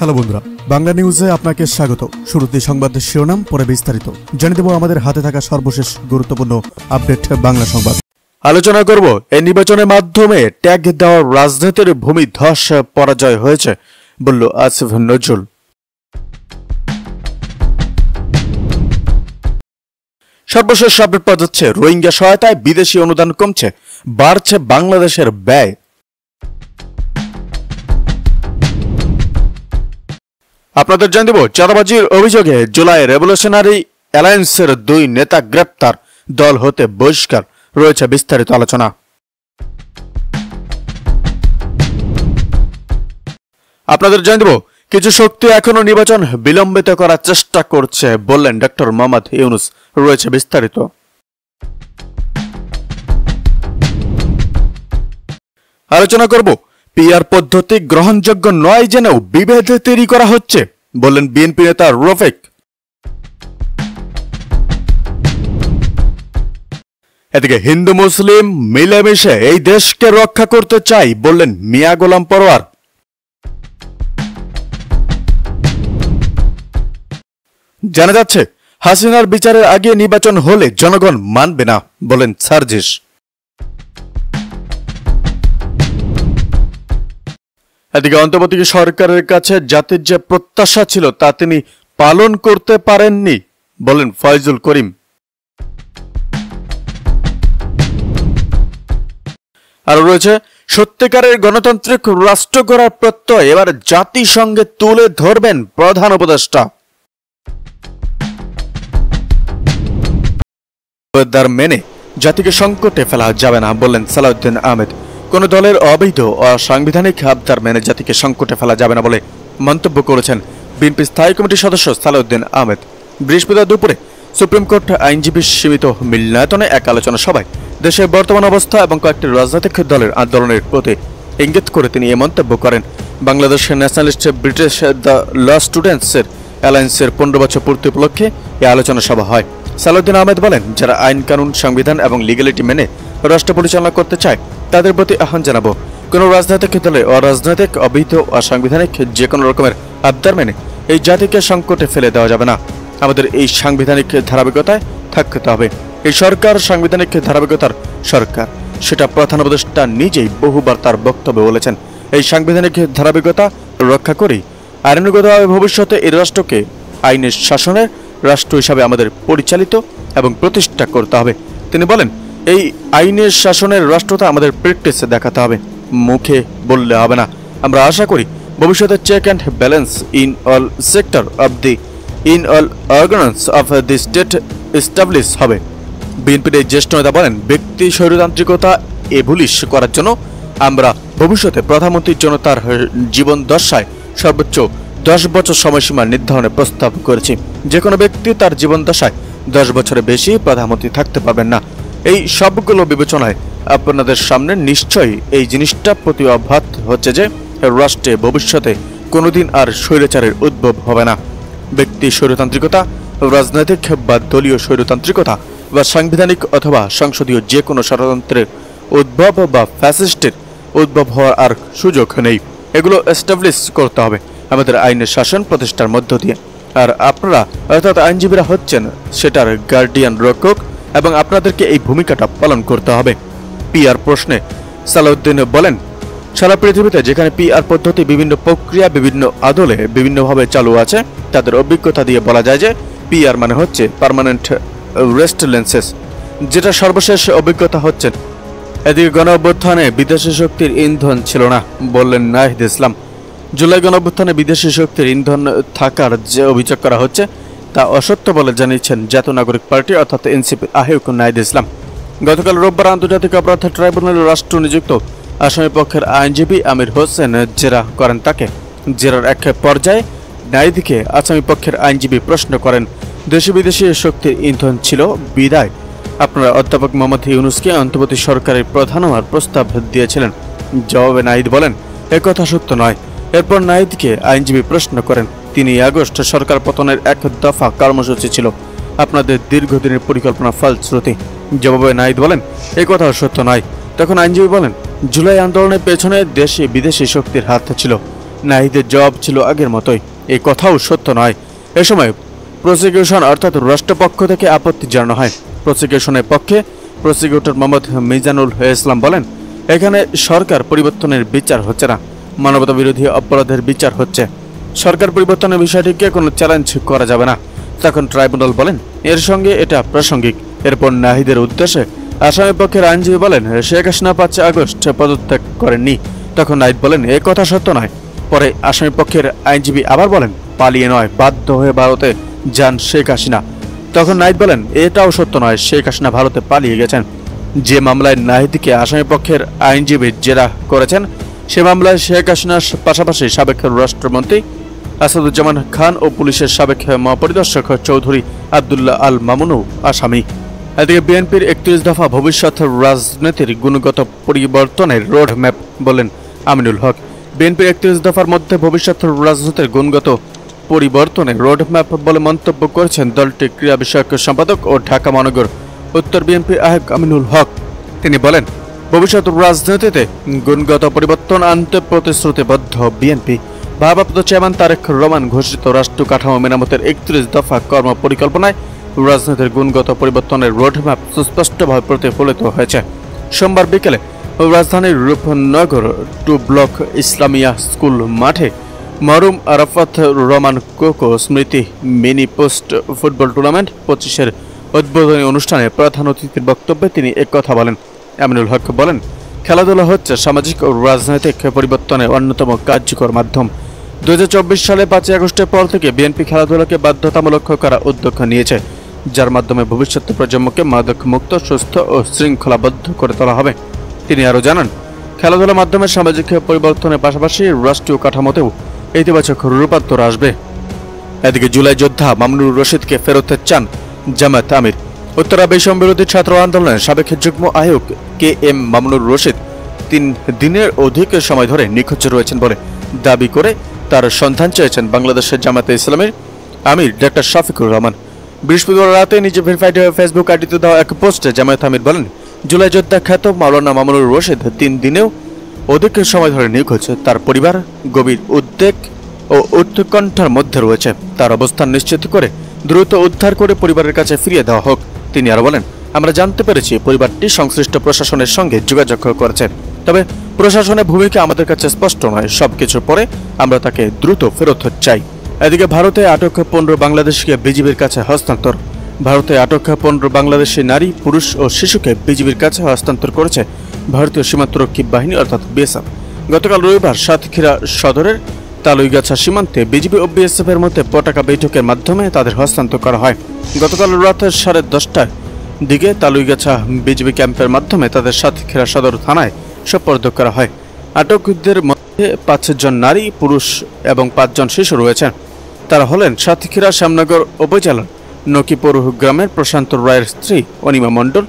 Hello বন্ধুরা, বাংলা নিউজে আপনাকে স্বাগত। শুরুতে সংবাদের শিরোনাম, পরে বিস্তারিত জানিয়ে দেব আমাদের হাতে থাকা সর্বশেষ গুরুত্বপূর্ণ আপডেট বাংলা সংবাদ। আলোচনা করব এই নির্বাচনের মাধ্যমে ট্যাগ দেওয়ার রাজনীতির ভূমি ধস পরাজয় হয়েছে বলল আসিফ নজরুল। সর্বশেষ আপডেট পাওয়া যাচ্ছে, রোহিঙ্গা সহায়তায় বিদেশি অনুদান কমছে, বাড়ছে বাংলাদেশের ব্যয়। আপনাদের জানিয়ে দেব, চাঁদাবাজির অভিযোগে জুলাই রেভলিউশনারি অ্যালায়েন্সের 2 নেতা গ্রেপ্তার, দল হতে বহিষ্কার। রয়েছে বিস্তারিত আলোচনা। আপনাদের জানিয়ে দেব, কিছু শক্তি এখনো নির্বাচন বিলম্বিত করার চেষ্টা করছে বললেন ডক্টর মোহাম্মদ ইউনুস। রয়েছে বিস্তারিত। আলোচনা করব, পিআর পদ্ধতি গ্রহণযোগ্য নয় জেনেও বিভেদ তৈরি করা হচ্ছে বললেন বিএনপি নেতা রফিক। এদিকে হিন্দু মুসলিম মিলেমিশে এই দেশকে রক্ষা করতে চাই বললেন মিয়া গোলাম পরোয়ার। জানা যাচ্ছে, হাসিনার বিচারের আগে নির্বাচন হলে জনগণ মানবে না বলেন সার্জিস। এদিকে অন্তর্বর্তী সরকারের কাছে জাতির যে প্রত্যাশা ছিল তা তিনি পালন করতে পারেননি বলেন ফয়জুল করিম। আর রয়েছে, সত্যিকারের গণতান্ত্রিক রাষ্ট্র গড়ার প্রত্যয় এবার জাতিসংঘে তুলে ধরবেন প্রধান উপদেষ্টা। মেনে জাতিকে সংকটে ফেলা যাবে না বললেন সালাউদ্দিন আহমেদ। কোন দলের অবৈধ অসাংবিধানিক আবদার মেনে জাতিকে সংকটে ফেলা যাবে না বলে মন্তব্য করেছেন বিএনপি স্থায়ী কমিটির সদস্য সালাউদ্দিন আহমেদ। বৃহস্পতিবার দুপুরে সুপ্রিম কোর্ট আইনজীবী সীমিত মিলনায়তনে এক আলোচনা সভায় দেশের বর্তমান অবস্থা এবং কয়েকটি রাজনৈতিক দলের আন্দোলনের প্রতি ইঙ্গিত করে তিনি এ মন্তব্য করেন। বাংলাদেশের ন্যাশনালিস্ট ব্রিটিশ দ্য ল স্টুডেন্টসের অ্যালায়েন্সের 15 বছর পূর্তি উপলক্ষে এই আলোচনা সভা হয়। সালাউদ্দিন আহমেদ বলেন, যারা আইন কানুন সংবিধান এবং লিগ্যালিটি মেনে রাষ্ট্র পরিচালনা করতে চায় তাদের প্রতি আহ্বান জানাবো, কোন রাজনৈতিক দলে অরাজনৈতিক অবৈধ অসাংবিধানিক যে কোনো রকমের আবদার মেনে এই জাতিকে সংকটে ফেলে দেওয়া যাবে না। আমাদের এই সাংবিধানিক ধারাবাহিকতায় থাকতে হবে। এই সরকার সাংবিধানিক ধারাবাহিকতার সরকার, সেটা প্রধান উপদেষ্টা নিজেই বহুবার তার বক্তব্যে বলেছেন। এই সাংবিধানিক ধারাবাহিকতা রক্ষা করেই আইনানুগতভাবে ভবিষ্যতে এই রাষ্ট্রকে আইনের শাসনের রাষ্ট্র হিসাবে আমাদের পরিচালিত এবং প্রতিষ্ঠা করতে হবে। তিনি বলেন, এই আইনের শাসনের রাষ্ট্রটা আমাদের প্র্যাকটিসে দেখাতে হবে, মুখে বললে হবে না। আমরা আশা করি ভবিষ্যতে check and balance in all sector of the in all organs of the state establish হবে। বিএনপির এই জ্যেষ্ঠ নেতা বলেন, ব্যক্তি স্বৈরতান্ত্রিকতা এভুলিশ করার জন্য আমরা ভবিষ্যতে প্রধানমন্ত্রীর জন্য তার জীবন দশায় সর্বোচ্চ 10 বছর সময়সীমা নির্ধারণের প্রস্তাব করেছি। যে কোনো ব্যক্তি তার জীবন দশায় 10 বছরের বেশি প্রধানমন্ত্রী থাকতে পারবেন না। এই সবগুলো বিবেচনায় আপনাদের সামনে নিশ্চয়ই এই জিনিসটা প্রতিভাত হচ্ছে যে রাষ্ট্রে ভবিষ্যতে কোনোদিন আর স্বৈরাচারের উদ্ভব হবে না। ব্যক্তি স্বৈরতান্ত্রিকতা, রাজনৈতিক বা দলীয় স্বৈরতান্ত্রিকতা বা সাংবিধানিক অথবা সংসদীয় যে কোনো ষড়যন্ত্রের উদ্ভব বা ফ্যাসিস্টের উদ্ভব হওয়ার আর সুযোগ নেই। এগুলো এস্টাবলিশ করতে হবে আমাদের আইনের শাসন প্রতিষ্ঠার মধ্য দিয়ে। আর আপনারা অর্থাৎ আইনজীবীরা হচ্ছেন সেটার গার্ডিয়ান রক্ষক এবং আপনাদেরকে এই ভূমিকাটা পালন করতে হবে। পিআর প্রশ্নে সালাউদ্দিন বলেন, সারা পৃথিবীতে যেখানে পিআর পদ্ধতি বিভিন্ন প্রক্রিয়া বিভিন্ন আদলে বিভিন্নভাবে চালু আছে, তাদের অভিজ্ঞতা দিয়ে বলা যায় যে পিআর মানে হচ্ছে পার্মানেন্ট রেসিডেন্সেস, যেটা সর্বশেষ অভিজ্ঞতা হচ্ছে। এদিকে গণ অভ্যুত্থানে বিদেশি শক্তির ইন্ধন ছিল না বললেন নাহিদ ইসলাম। জুলাই গণ অভ্যুত্থানে বিদেশি শক্তির ইন্ধন থাকার যে অভিযোগ করা হচ্ছে তা অসত্য বলে জানিয়েছেন জাতীয় নাগরিক পার্টি অর্থাৎ এনসিপি আহ্বায়ক নাহিদ ইসলাম। গতকাল রোববার আন্তর্জাতিক অপরাধ ট্রাইব্যুনালের রাষ্ট্র নিযুক্ত আসামি পক্ষের আইনজীবী আমির হোসেন জেরা করেন তাকে। জেরার এক পর্যায়ে নাহিদকে আসামি পক্ষের আইনজীবী প্রশ্ন করেন, দেশি বিদেশি শক্তির ইন্ধন ছিল বিদায় আপনারা অধ্যাপক মোহাম্মদ ইউনুসকে অন্তর্বর্তী সরকারের প্রধান হওয়ার প্রস্তাব দিয়েছিলেন। জবাবে নাহিদ বলেন, একথা সত্য নয়। এরপর নাহিদকে আইনজীবী প্রশ্ন করেন, 3 আগস্ট সরকার পতনের 1 দফা কর্মসূচি ছিল, আপনাদের দীর্ঘদিনের পরিকল্পনা ফলশ্রুতি। জবাবে নাহিদ বলেন, একথা সত্য নয়। তখন আইনজীবী বলেন, জুলাই আন্দোলনের পেছনে দেশি বিদেশি শক্তির হাত ছিল। নাহিদের জবাব ছিল আগের মতোই, এই কথাও সত্য নয়। এ সময় প্রসিকিউশন অর্থাৎ রাষ্ট্রপক্ষ থেকে আপত্তি জানানো হয়। প্রসিকিউশনের পক্ষে প্রসিকিউটর মোহাম্মদ মিজানুল ইসলাম বলেন, এখানে সরকার পরিবর্তনের বিচার হচ্ছে না, মানবতা বিরোধী অপরাধের বিচার হচ্ছে। সরকার পরিবর্তনের বিষয়টিকে কোনো চ্যালেঞ্জ করা যাবে না। তখন ট্রাইব্যুনাল বলেন, এর সঙ্গে এটা প্রাসঙ্গিক। এরপর নাহিদের উদ্দেশ্যে আসামি পক্ষের আইনজীবী বলেন, শেখ হাসিনা 5 আগস্ট পদত্যাগ করেননি। তখন নাহিদ বলেন, এ কথা সত্য নয়। পরে আসামি পক্ষের আইনজীবী আবার বলেন, পালিয়ে নয়, বাধ্য হয়ে ভারতে যান শেখ হাসিনা। তখন নাহিদ বলেন, এটাও সত্য নয়, শেখ হাসিনা ভারতে পালিয়ে গেছেন। যে মামলায় নাহিদকে আসামি পক্ষের আইনজীবী জেরা করেছেন, সে মামলায় শেখ হাসিনার পাশাপাশি সাবেক রাষ্ট্রমন্ত্রী আসাদুজ্জামান খান ও পুলিশের সাবেক মহাপরিদর্শক চৌধুরী আব্দুল্লাহ আল মামুনও আসামি। এদিকে বিএনপির 31 দফা ভবিষ্যৎ রাজনীতির গুণগত পরিবর্তনের রোড ম্যাপ বলেন আমিনুল হক। বিএনপির 31 দফার মধ্যে ভবিষ্যৎ রাজনীতির গুণগত পরিবর্তনের রোড ম্যাপ বলে মন্তব্য করেছেন দলটির ক্রীড়া বিষয়ক সম্পাদক ও ঢাকা মহানগর উত্তর বিএনপির আহ্বায়ক আমিনুল হক। তিনি বলেন, ভবিষ্যৎ রাজনীতিতে গুণগত পরিবর্তন আনতে প্রতিশ্রুতিবদ্ধ বিএনপি। ভারপ্রাপ্ত চেয়ারম্যান তারেক রহমান ঘোষিত রাষ্ট্র কাঠামো মেরামতের 31 দফা কর্ম পরিকল্পনায় রাজনীতির গুণগত পরিবর্তনের রোডম্যাপ সুস্পষ্টভাবে প্রতিফলিত হয়েছে। সোমবার বিকেলে রাজধানীর রূপনগর 2 ব্লক ইসলামিয়া স্কুল মাঠে মরুম আরাফাত রহমান কোকো স্মৃতি মিনি পোস্ট ফুটবল টুর্নামেন্ট 25-এর উদ্বোধনী অনুষ্ঠানে প্রধান অতিথির বক্তব্যে তিনি একথা বলেন। আমিনুল হক বলেন, খেলাধুলা হচ্ছে সামাজিক ও রাজনৈতিক পরিবর্তনের অন্যতম কার্যকর মাধ্যম। 2024 সালে 5 আগস্টের পর থেকে বিএনপি খেলাধুলাকে বাধ্যতামূলক করার উদ্যোগ নিয়েছে, যার মাধ্যমে ভবিষ্যৎ প্রজন্মকে মাদক মুক্ত, সুস্থ ও শৃঙ্খলাবদ্ধ করে তোলা হবে। তিনি আরও জানান, খেলাধুলার মাধ্যমে সামাজিক পরিবর্তনের পাশাপাশি রাষ্ট্রীয় কাঠামোতেও ইতিবাচক রূপান্তর আসবে। এদিকে জুলাই যোদ্ধা মামুনুর রশিদকে ফেরত চান জামায়াত আমির। উত্তরা বৈষম্য বিরোধী ছাত্র আন্দোলনের সাবেক যুগ্ম আহ্বায়ক KM মামুনুর রশিদ 3 দিনের অধিক সময় ধরে নিখোঁজ রয়েছেন বলে দাবি করে তার সন্ধান চেয়েছেন বাংলাদেশের জামায়াতে ইসলামের আমির ডক্টর শফিকুর রহমান। বৃহস্পতিবার রাতে নিজে ভেরিফাইড ফেসবুক আইডিতে দেওয়া এক পোস্টে জামায়াত আমির বলেন, জুলাই যোদ্ধা খ্যাত মাওলানা মামুনুর রশিদ 3 দিনেও অধিক সময় ধরে নিখোঁজ। তার পরিবার গভীর উদ্বেগ ও উৎকণ্ঠার মধ্যে রয়েছে। তার অবস্থান নিশ্চিত করে দ্রুত উদ্ধার করে পরিবারের কাছে ফিরিয়ে দেওয়া হোক। তিনি আরো বলেন, আমরা জানতে পেরেছি পরিবারটি সংশ্লিষ্ট প্রশাসনের সঙ্গে যোগাযোগ করেছে, তবে প্রশাসনের ভূমিকা আমাদের কাছে স্পষ্ট নয়। সবকিছুর পরে আমরা তাকে দ্রুত ফেরত চাই। এদিকে ভারতে আটক 15 বাংলাদেশিকে বিজিবির কাছে হস্তান্তর। ভারতে আটক 15 বাংলাদেশি নারী, পুরুষ ও শিশুকে বিজিবির কাছে হস্তান্তর করেছে ভারতীয় সীমান্তরক্ষী বাহিনী অর্থাৎ বিএসএফ। গতকাল রবিবার সাতক্ষীরা সদরের তালুইগাছা সীমান্তে বিজিবি ও বিএসএফের মধ্যে পতাকা বৈঠকের মাধ্যমে তাদের হস্তান্তর করা হয়। গতকাল রাত 10:30টার দিকে তালুইগাছা বিজিবি ক্যাম্পের মাধ্যমে তাদের সাতক্ষীরা সদর থানায় সোপর্দ করা হয়। আটকদের মধ্যে 5 জন নারী, পুরুষ এবং 5 জন শিশু রয়েছেন। তারা হলেন সাতক্ষীরা শ্যামনগর উপজেলার নকিপুর গ্রামের প্রশান্ত রায়ের স্ত্রী অনিমা মণ্ডল,